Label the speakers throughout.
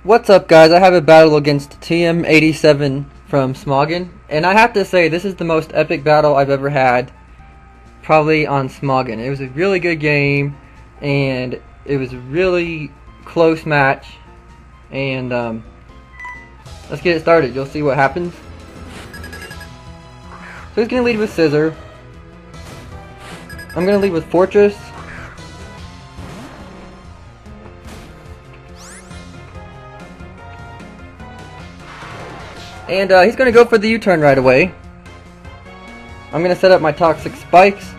Speaker 1: What's up, guys? I have a battle against TM87 from Smogon, and I have to say this is the most epic battle I've ever had, probably on Smogon. It was a really good game, and it was a really close match, and let's get it started. You'll see what happens. So he's going to lead with Scissor. I'm going to lead with Fortress. And he's going to go for the U-turn right away. I'm going to set up my toxic spikes.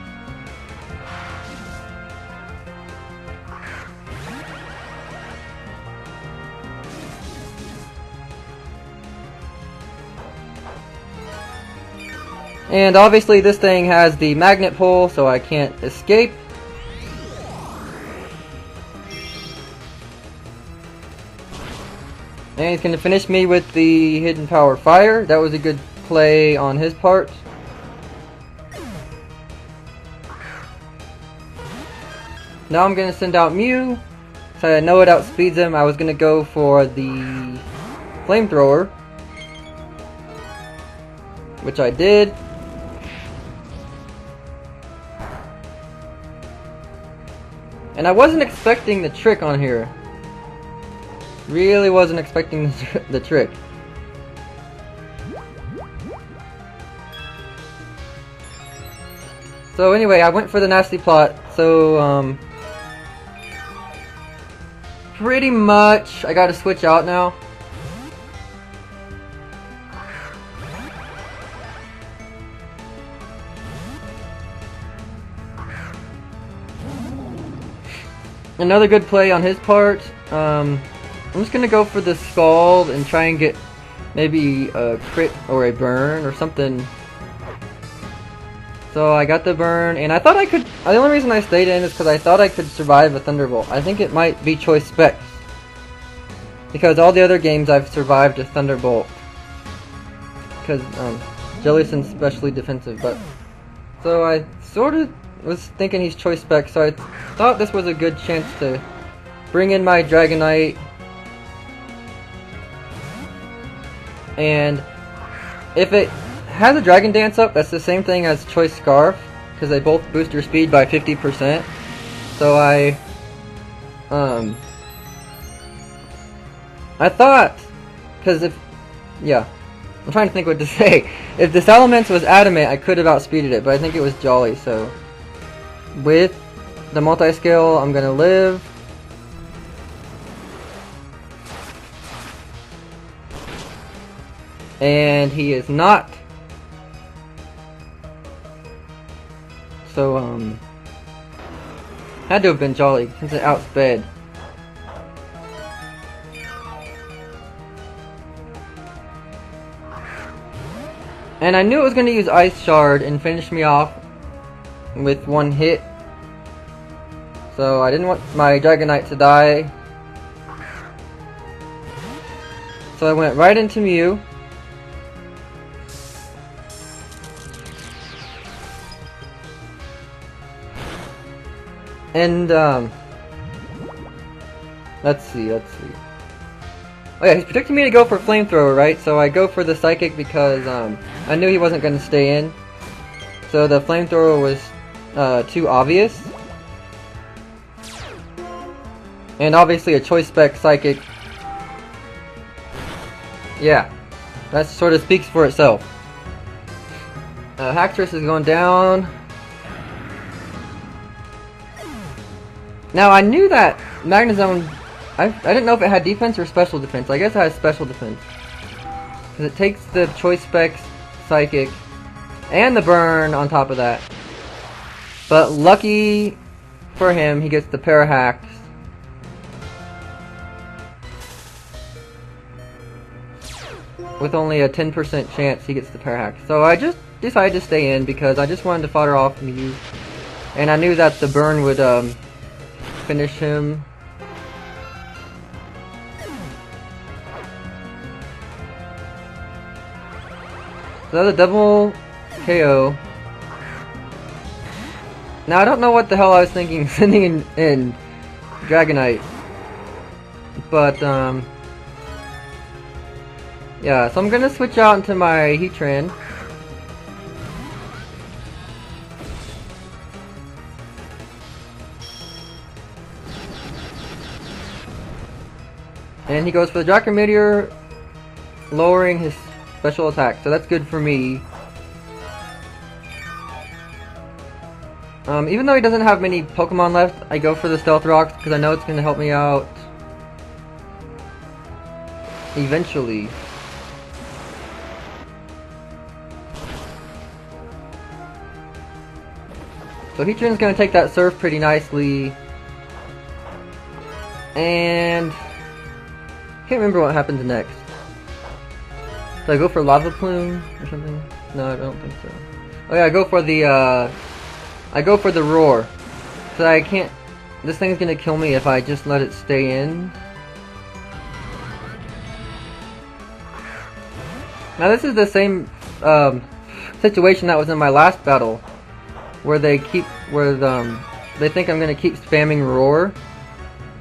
Speaker 1: And obviously this thing has the magnet pole, so I can't escape. And he's going to finish me with the hidden power fire. That was a good play on his part. Now I'm going to send out Mew. So I know it outspeeds him. I was going to go for the flamethrower, which I did. And I wasn't expecting the trick on here. Really wasn't expecting the trick. So anyway, I went for the nasty plot. So pretty much I gotta switch out now. Another good play on his part. I'm just gonna go for the Scald and try and get maybe a crit or a burn or something. So I got the burn, and I thought I could. The only reason I stayed in is because I thought I could survive a Thunderbolt. I think it might be choice specs, because all the other games I've survived a Thunderbolt. Because Jellicent's specially defensive, but so I sort of was thinking he's choice specs. So I thought this was a good chance to bring in my Dragonite. And if it has a Dragon Dance up, that's the same thing as Choice Scarf, because they both boost your speed by 50%. So I thought, because I'm trying to think what to say. If the Salamence was adamant, I could have outspeeded it, but I think it was Jolly. So with the multi-scale, I'm gonna live. And he is not. So, had to have been Jolly since it outsped. And I knew it was going to use Ice Shard and finish me off with one hit. So I didn't want my Dragonite to die. So I went right into Mew. And, let's see. Oh yeah, he's predicting me to go for Flamethrower, right? So I go for the Psychic because, I knew he wasn't going to stay in. So the Flamethrower was, too obvious. And obviously a Choice Spec Psychic. Yeah, that sort of speaks for itself. Hacktress is going down. Now I knew that Magnezone, I didn't know if it had defense or special defense. I guess it has special defense, because it takes the Choice Specs Psychic and the burn on top of that. But lucky for him, he gets the Parahacks. With only a 10% chance he gets the Parahacks. So I just decided to stay in because I just wanted to fodder off Mew, and I knew that the burn would finish him. So that's a double KO. Now I don't know what the hell I was thinking sending in Dragonite, but Yeah, so I'm gonna switch out into my Heatran. And he goes for the Draco Meteor, lowering his special attack, so that's good for me. Even though he doesn't have many Pokemon left, I go for the Stealth Rocks because I know it's going to help me out eventually. So Heatran's going to take that Surf pretty nicely. And can't remember what happens next. Do I go for Lava Plume or something? No, I don't think so. Oh yeah, I go for the Roar. So I can't... This thing's gonna kill me if I just let it stay in. Now this is the same situation that was in my last battle, where they think I'm gonna keep spamming Roar,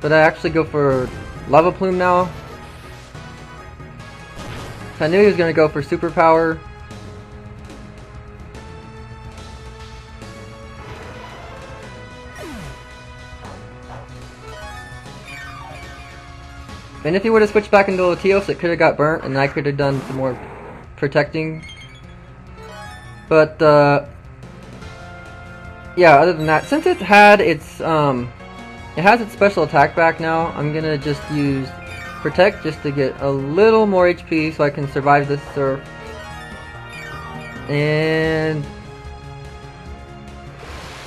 Speaker 1: but I actually go for Lava Plume now. I knew he was gonna go for Superpower. And if he would have switched back into Latios, it could have got burnt, and I could have done some more protecting. But yeah, other than that, since it has its special attack back now, I'm gonna just use Protect just to get a little more HP so I can survive this Surf. And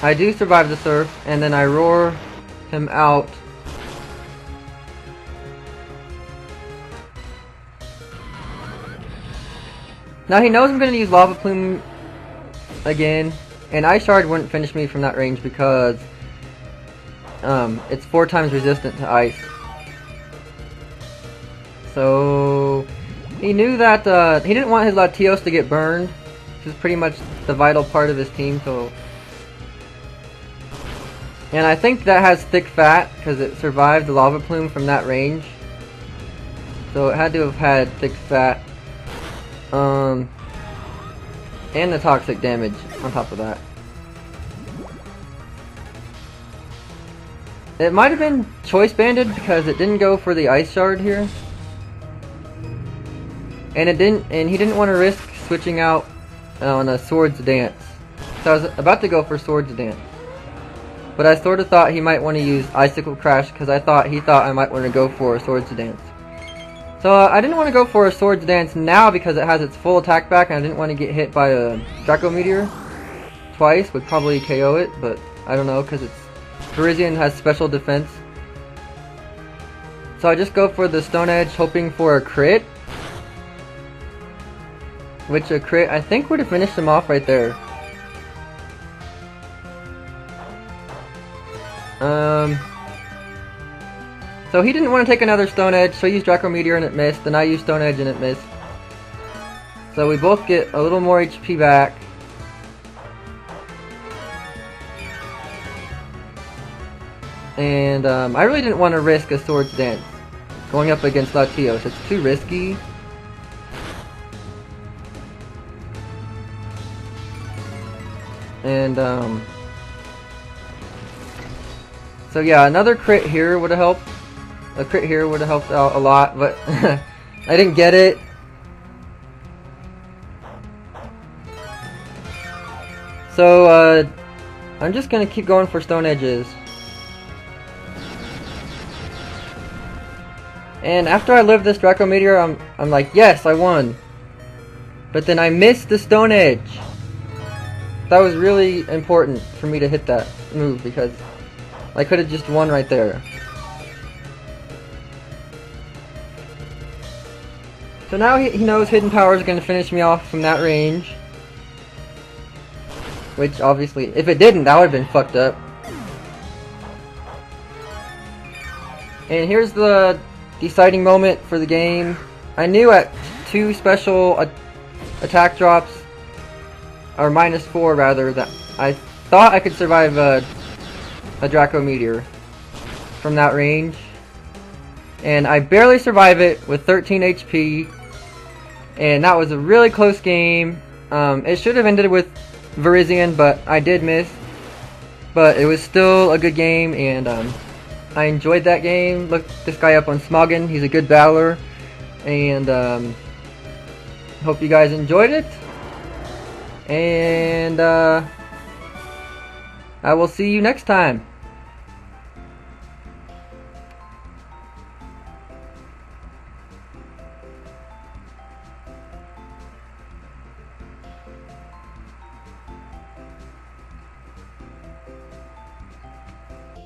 Speaker 1: I do survive the Surf, and then I Roar him out. Now he knows I'm going to use Lava Plume again, and Ice Shard wouldn't finish me from that range because it's 4 times resistant to Ice. So he knew that he didn't want his Latios to get burned, which is pretty much the vital part of his team. So, and I think that has thick fat because it survived the Lava Plume from that range. So it had to have had thick fat. And the toxic damage on top of that. It might have been choice banded because it didn't go for the Ice Shard here. And he didn't want to risk switching out on a Swords Dance. So I was about to go for Swords Dance. But I sort of thought he might want to use Icicle Crash because he thought I might want to go for a Swords Dance. So I didn't want to go for a Swords Dance now because it has its full attack back, and I didn't want to get hit by a Draco Meteor twice. Would probably KO it, but I don't know because Parisian has special defense. So I just go for the Stone Edge, hoping for a crit, which a crit I think would have finished him off right there. So he didn't want to take another Stone Edge, so he used Draco Meteor and it missed, and I used Stone Edge and it missed. So we both get a little more HP back. And I really didn't want to risk a Swords Dance going up against Latios. It's too risky. And so yeah, another crit here would have helped. A crit here would have helped out a lot, but I didn't get it. So I'm just gonna keep going for Stone Edges. And after I live this Draco Meteor, I'm like, yes, I won. But then I missed the Stone Edge. That was really important for me to hit that move because I could have just won right there. So now he knows Hidden Power is going to finish me off from that range. Which obviously, if it didn't, that would have been fucked up. And here's the deciding moment for the game. I knew at 2 special attack drops, or -4 rather, that I thought I could survive a Draco Meteor from that range. And I barely survive it with 13 HP. and that was a really close game. It should have ended with Verizian, but I did miss. But it was still a good game, and I enjoyed that game. Look this guy up on Smogon. He's a good battler, and hope you guys enjoyed it. And I will see you next time.